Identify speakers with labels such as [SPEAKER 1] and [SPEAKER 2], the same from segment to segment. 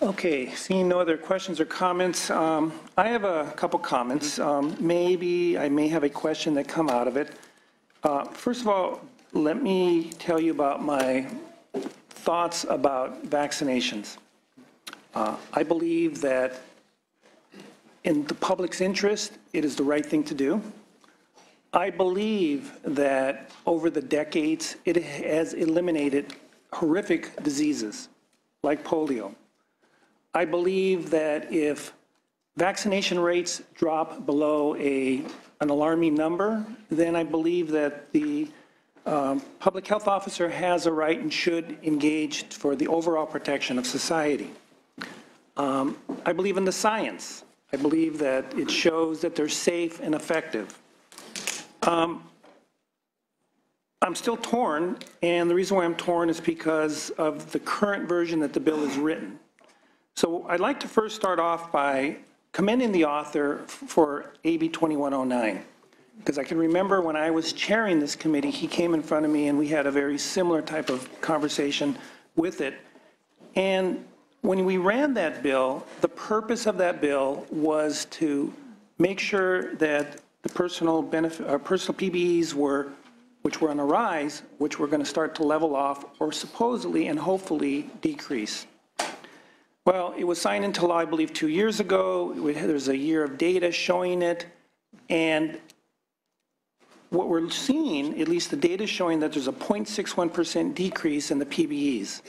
[SPEAKER 1] Okay, seeing no other questions or comments, I have a couple comments. Maybe I may have a question that come out of it. First of all, let me tell you about my thoughts about vaccinations. I believe that in the public's interest, it is the right thing to do. I believe that over the decades, it has eliminated horrific diseases like polio. I believe that if vaccination rates drop below an alarming number, then I believe that the public health officer has a right and should engage for the overall protection of society. I believe in the science. I believe that it shows that they're safe and effective. I'm still torn, and the reason why I'm torn is because of the current version that the bill is written. So I'd like to first start off by commending the author for AB 2109, because I can remember when I was chairing this committee, he came in front of me and we had a very similar type of conversation with it. And when we ran that bill, the purpose of that bill was to make sure that the personal PBEs which were on a rise, which were going to start to level off or supposedly and hopefully decrease. Well, it was signed into law, I believe, 2 years ago. There's a year of data showing it. And what we're seeing, at least the data is showing that there's a 0.61% decrease in the PBEs.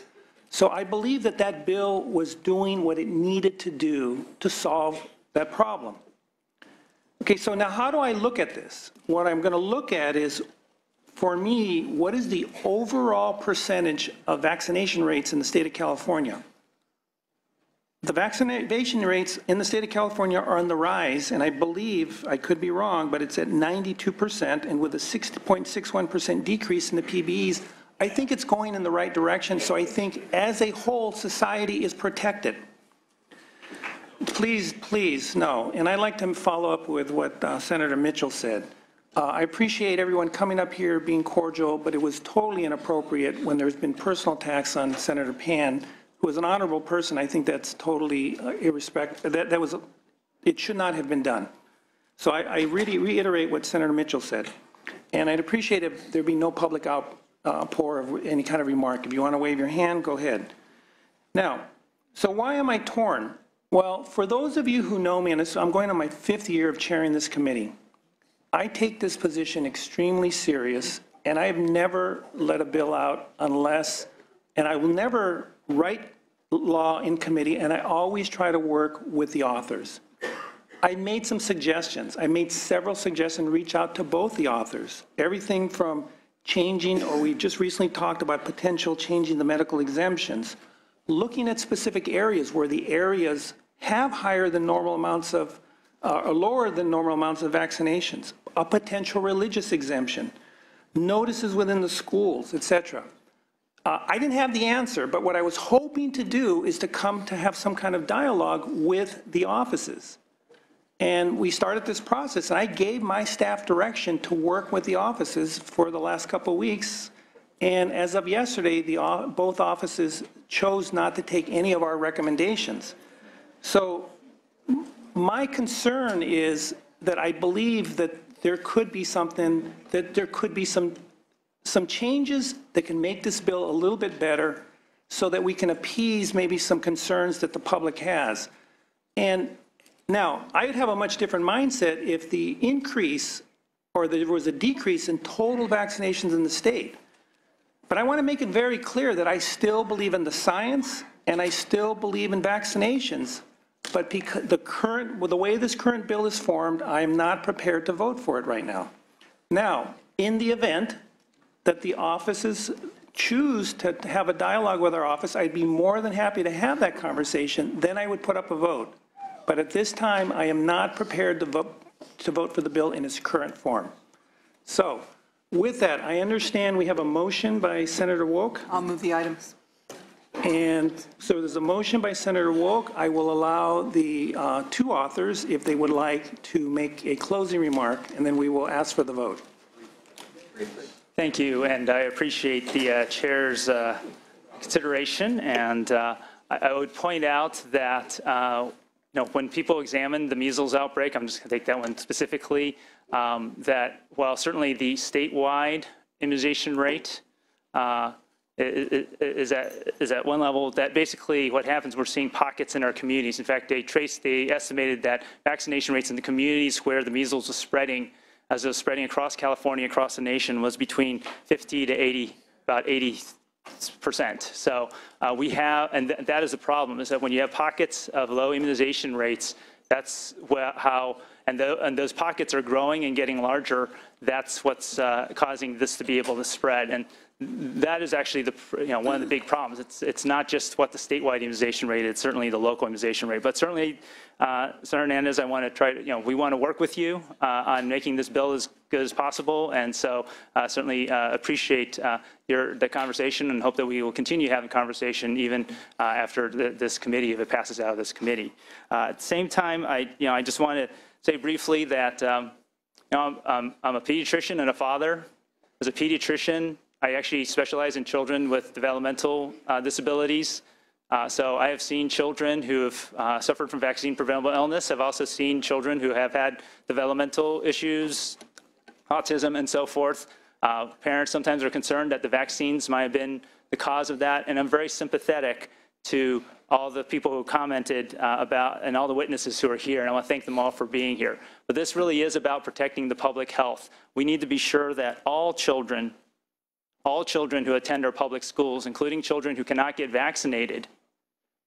[SPEAKER 1] So I believe that that bill was doing what it needed to do to solve that problem. Okay, so now how do I look at this? What I'm going to look at is, for me, what is the overall percentage of vaccination rates in the state of California? The vaccination rates in the state of California are on the rise, and I believe, I could be wrong, but it's at 92%, and with a 6.61% decrease in the PBEs, I think it's going in the right direction. So I think as a whole, society is protected. Please, please, no. And I'd like to follow up with what Senator Mitchell said. I appreciate everyone coming up here being cordial, but it was totally inappropriate when there's been personal attacks on Senator Pan, who is an honorable person. I think that's totally irrespectful. It should not have been done. So I really reiterate what Senator Mitchell said. And I'd appreciate if there be no public outpour of any kind of remark. If you want to wave your hand, go ahead. Now, so why am I torn? Well, for those of you who know me, and I'm going on my 5th year of chairing this committee, I take this position extremely serious, and I've never let a bill out unless, and I will never write law in committee, and I always try to work with the authors. I made some suggestions. I made several suggestions, reach out to both the authors. Everything from changing, or we just recently talked about potential changing the medical exemptions, looking at specific areas where the areas have higher than normal amounts of, or lower than normal amounts of vaccinations, a potential religious exemption, notices within the schools, etc. I didn't have the answer, but what I was hoping to do is to come to have some kind of dialogue with the offices. And we started this process, and I gave my staff direction to work with the offices for the last couple of weeks. And as of yesterday, both offices chose not to take any of our recommendations. So my concern is that I believe that there could be something, that there could be some changes that can make this bill a little bit better so that we can appease maybe some concerns that the public has. And now, I would have a much different mindset if the increase or there was a decrease in total vaccinations in the state. But I want to make it very clear that I still believe in the science and I still believe in vaccinations. But because the way this current bill is formed, I am not prepared to vote for it right now. Now, in the event that the offices choose to have a dialogue with our office, I'd be more than happy to have that conversation. Then I would put up a vote. But at this time, I am not prepared to vote for the bill in its current form. So, with that, I understand we have a motion by Senator Woke.
[SPEAKER 2] I'll move the items.
[SPEAKER 1] And so there's a motion by Senator Woke. I will allow the two authors, if they would like, to make a closing remark, and then we will ask for the vote.
[SPEAKER 3] Thank you, and I appreciate the chair's consideration, and I would point out that when people examine the measles outbreak, I'm just going to take that one specifically, that while certainly the statewide immunization rate is at one level, that basically what happens, we're seeing pockets in our communities. In fact, they estimated that vaccination rates in the communities where the measles was spreading, as it was spreading across California, across the nation, was between 50 to 80, about 80%. So we have, and that is a problem, is that when you have pockets of low immunization rates, that's how, and those pockets are growing and getting larger, that's what's causing this to be able to spread. And that is actually one of the big problems. It's not just what the statewide immunization rate, it's certainly the local immunization rate. But certainly, Senator Hernandez, I want to try to, we want to work with you on making this bill as good as possible. And so certainly appreciate the conversation and hope that we will continue having conversation even after this committee, if it passes out of this committee. At the same time, I just want to say briefly that I'm a pediatrician and a father. As a pediatrician, I actually specialize in children with developmental disabilities. So I have seen children who have suffered from vaccine-preventable illness. I've also seen children who have had developmental issues, autism, and so forth. Parents sometimes are concerned that the vaccines might have been the cause of that, and I'm very sympathetic to all the people who commented about, and all the witnesses who are here, and I want to thank them all for being here. But this really is about protecting the public health. We need to be sure that all children who attend our public schools, including children who cannot get vaccinated,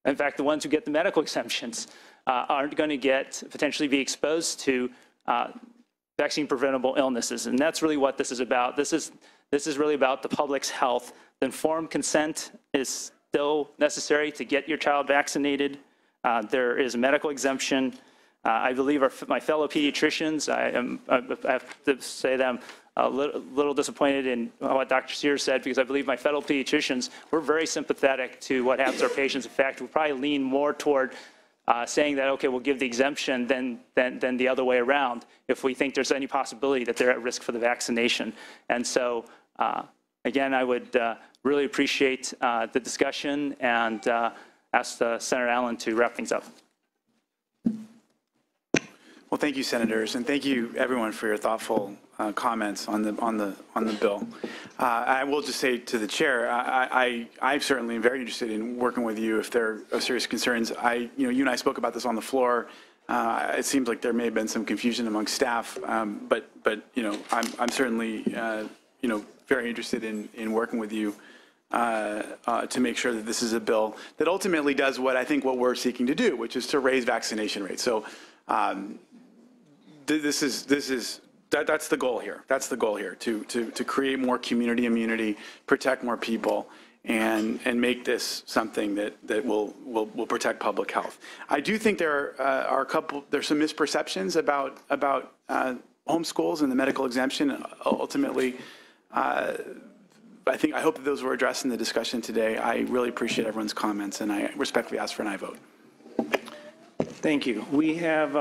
[SPEAKER 3] in fact, the ones who get the medical exemptions, aren't going to potentially be exposed to vaccine-preventable illnesses. And that's really what this is about. This is really about the public's health. The informed consent is still necessary to get your child vaccinated. There is a medical exemption. I believe my fellow pediatricians, I have to say that I'm a little disappointed in what Dr. Sears said, because I believe my fellow pediatricians, we're very sympathetic to what happens to our patients. In fact, we'll probably lean more toward saying that, okay, we'll give the exemption than the other way around if we think there's any possibility that they're at risk for the vaccination. And so, again, I would really appreciate the discussion and ask Senator Allen to wrap things up.
[SPEAKER 2] Well, thank you, senators, and thank you, everyone, for your thoughtful comments on the bill. I will just say to the chair, I certainly am very interested in working with you if there are serious concerns. You and I spoke about this on the floor. It seems like there may have been some confusion among staff, but I'm certainly very interested in working with you to make sure that this is a bill that ultimately does what we're seeking to do, which is to raise vaccination rates. So. That's the goal here. That's the goal here, to create more community immunity, protect more people, and make this something that will protect public health. I do think there's some misperceptions about homeschools and the medical exemption. Ultimately, I hope that those were addressed in the discussion today. I really appreciate everyone's comments, and I respectfully ask for an aye vote.
[SPEAKER 1] Thank you. We have,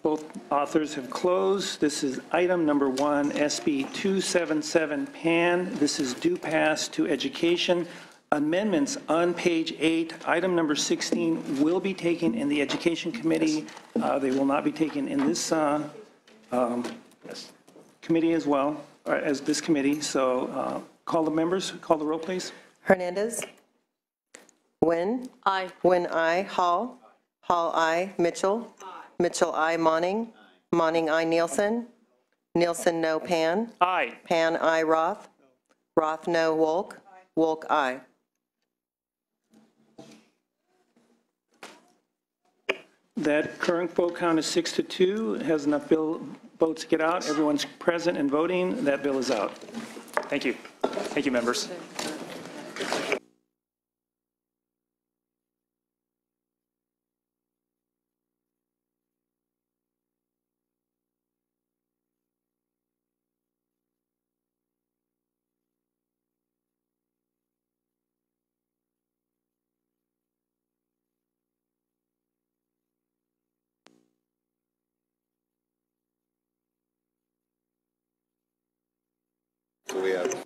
[SPEAKER 1] both authors have closed. This is item number 1, SB 277 PAN. This is due pass to education. Amendments on page 8, item number 16 will be taken in the Education Committee. They will not be taken in this committee as well, or as this committee. So call the members, call the roll, please.
[SPEAKER 4] Hernandez. Nguyen. Aye. Nguyen, aye. Hall. Hall, aye. Mitchell. Aye. Mitchell, aye. Monning. Monning, aye. Nielsen. Nielsen, no. Pan.
[SPEAKER 3] Aye.
[SPEAKER 4] Pan, aye. Roth. Roth, no. Wolk. Wolk, aye.
[SPEAKER 1] That current vote count is 6-2. It has enough votes to get out. Everyone's present and voting. That bill is out.
[SPEAKER 3] Thank you. Thank you, members.
[SPEAKER 5] So we have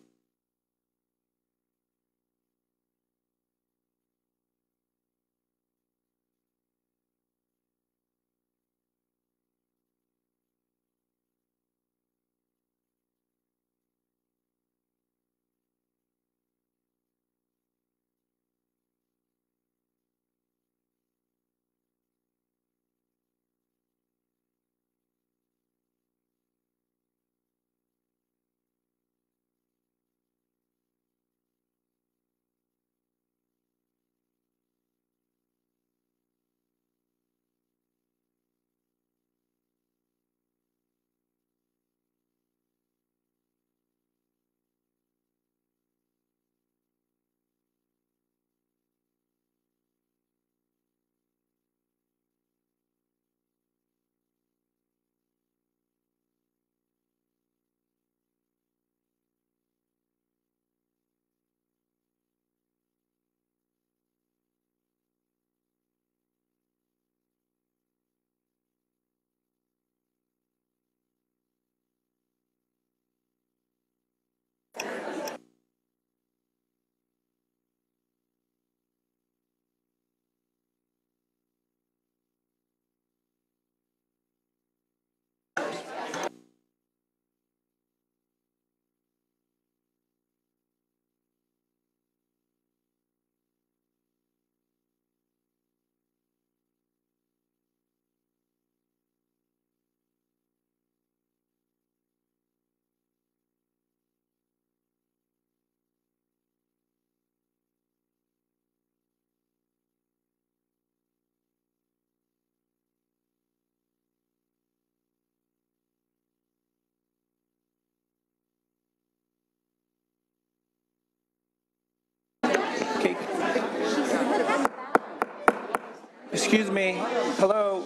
[SPEAKER 1] Excuse me. Hello.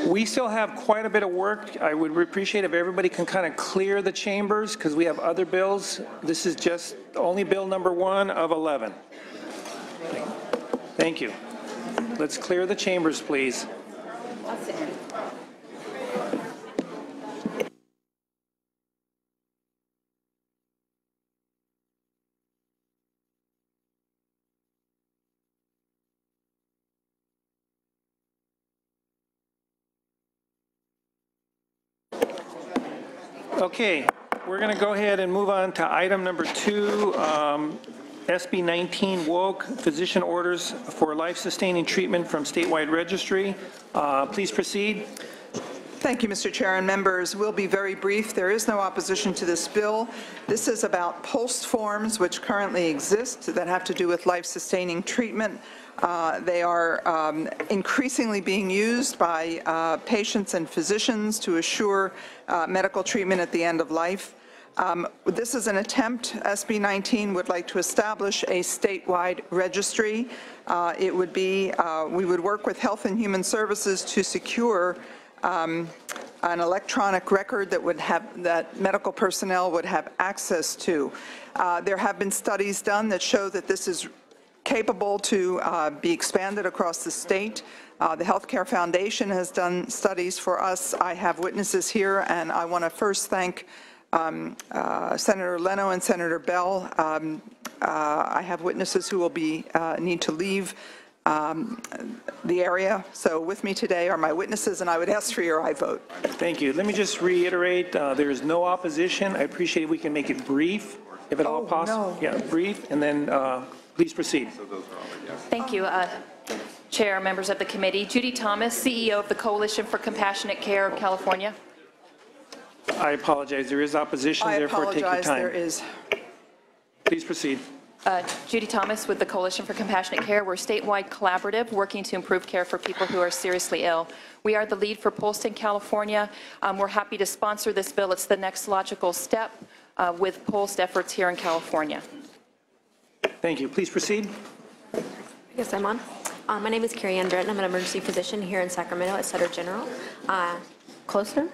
[SPEAKER 1] We still have quite a bit of work. I would appreciate if everybody can kind of clear the chambers because we have other bills. This is just only bill number 1 of 11. Thank you. Let's clear the chambers, please. Okay, we're going to go ahead and move on to item number 2, SB 19 woke physician orders for life-sustaining treatment from statewide registry. Please proceed.
[SPEAKER 5] Thank you, Mr. Chair and members. We'll be very brief. There is no opposition to this bill. This is about POST forms, which currently exist, that have to do with life-sustaining treatment. They are increasingly being used by patients and physicians to assure medical treatment at the end of life. This is an attempt. SB 19 would like to establish a statewide registry. It would be, we would work with Health and Human Services to secure an electronic record that would have, that medical personnel would have access to. There have been studies done that show that this is capable to be expanded across the state. The Healthcare Foundation has done studies for us. I have witnesses here, and I want to first thank Senator Leno and Senator Bell. I have witnesses who will be need to leave the area. So with me today are my witnesses, and I would ask for your aye vote.
[SPEAKER 1] Thank you. Let me just reiterate, there is no opposition. I appreciate if we can make it brief, if at all possible.
[SPEAKER 5] No.
[SPEAKER 1] Yeah, brief, and then please proceed.
[SPEAKER 6] Thank you, Chair, members of the committee. Judy Thomas, CEO of the Coalition for Compassionate Care of California.
[SPEAKER 1] I apologize. There is opposition,
[SPEAKER 5] I
[SPEAKER 1] therefore take your
[SPEAKER 5] apologize.
[SPEAKER 1] time.
[SPEAKER 5] There is.
[SPEAKER 1] Please proceed.
[SPEAKER 6] Judy Thomas with the Coalition for Compassionate Care. We're a statewide collaborative working to improve care for people who are seriously ill. We are the lead for POST in California. We're happy to sponsor this bill. It's the next logical step with POST efforts here in California.
[SPEAKER 1] Thank you. Please proceed.
[SPEAKER 7] I guess I'm on. My name is Carrie Ann Britton. I'm an emergency physician here in Sacramento at Sutter General. Closer?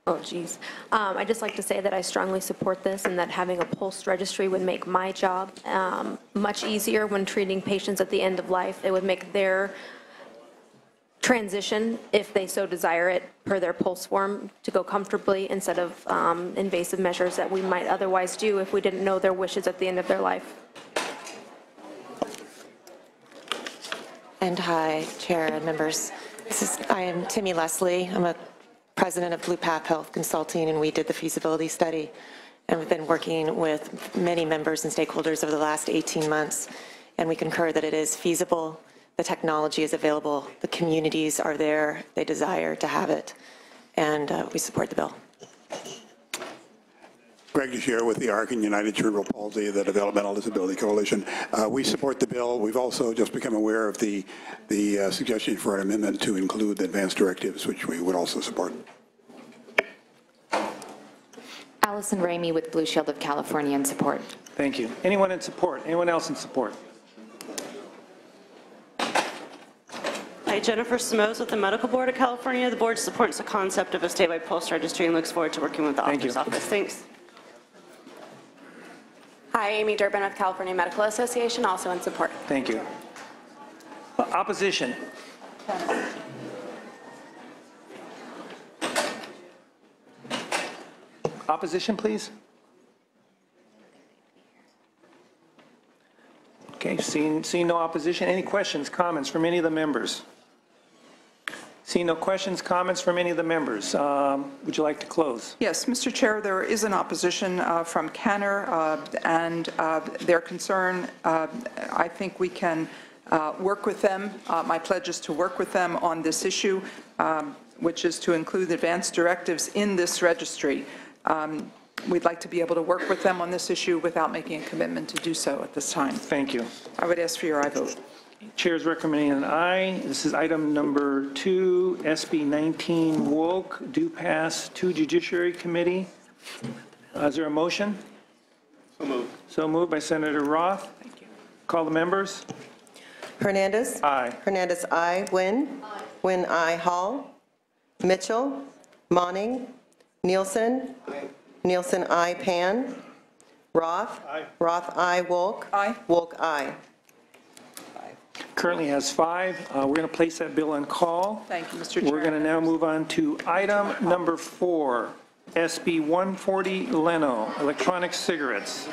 [SPEAKER 7] Oh, geez. I'd just like to say that I strongly support this and that having a POST registry would make my job much easier when treating patients at the end of life. It would make their transition, if they so desire it, per their POST form, to go comfortably instead of invasive measures that we might otherwise do if we didn't know their wishes at the end of their life.
[SPEAKER 8] And hi, Chair and members. I am Timmy Leslie. I'm a president of Blue Path Health Consulting, and we did the feasibility study. And we've been working with many members and stakeholders over the last 18 months, and we concur that it is feasible, the technology is available, the communities are there, they desire to have it, and we support the bill.
[SPEAKER 9] Greg DeShare with the ARC and United Cerebral Palsy, the Developmental Disability Coalition. We support the bill. We've also just become aware of the suggestion for an amendment to include the advanced directives, which we would also support.
[SPEAKER 10] Allison Ramey with Blue Shield of California in support.
[SPEAKER 1] Thank you. Anyone in support? Anyone else in support?
[SPEAKER 11] Hi, Jennifer Simoes with the Medical Board of California. The board supports the concept of a statewide POST registry and looks forward to working with the author's office. Thanks.
[SPEAKER 7] Hi, Amy Durbin with California Medical Association, also in support.
[SPEAKER 1] Thank you. Opposition? Opposition, please. Okay, seeing no opposition. Any questions, comments from any of the members? Seeing no questions, comments from any of the members. Would you like to close?
[SPEAKER 5] Yes, Mr. Chair, there is an opposition from Canner, and their concern, I think we can work with them. My pledge is to work with them on this issue, which is to include advanced directives in this registry. We'd like to be able to work with them on this issue without making a commitment to do so at this time.
[SPEAKER 1] Thank you.
[SPEAKER 5] I would ask for your aye vote.
[SPEAKER 1] Chair is recommending an aye. This is item number 2, SB 19 woke, due pass to Judiciary Committee. Is there a motion?
[SPEAKER 2] So moved.
[SPEAKER 1] So moved by Senator Roth. Thank you. Call the members.
[SPEAKER 4] Hernandez.
[SPEAKER 1] Aye.
[SPEAKER 4] Hernandez, aye. Wynn. Wynn, aye. Hall. Mitchell. Monning. Nielsen. Nielsen, aye. Pan. Roth. Roth, aye. Wolk.
[SPEAKER 5] Aye.
[SPEAKER 4] Wolk, aye.
[SPEAKER 1] Currently has 5. We're going to place that bill on call.
[SPEAKER 5] Thank you, Mr. Chair.
[SPEAKER 1] We're going to now move on to item number 4, SB 140 Leno, electronic cigarettes.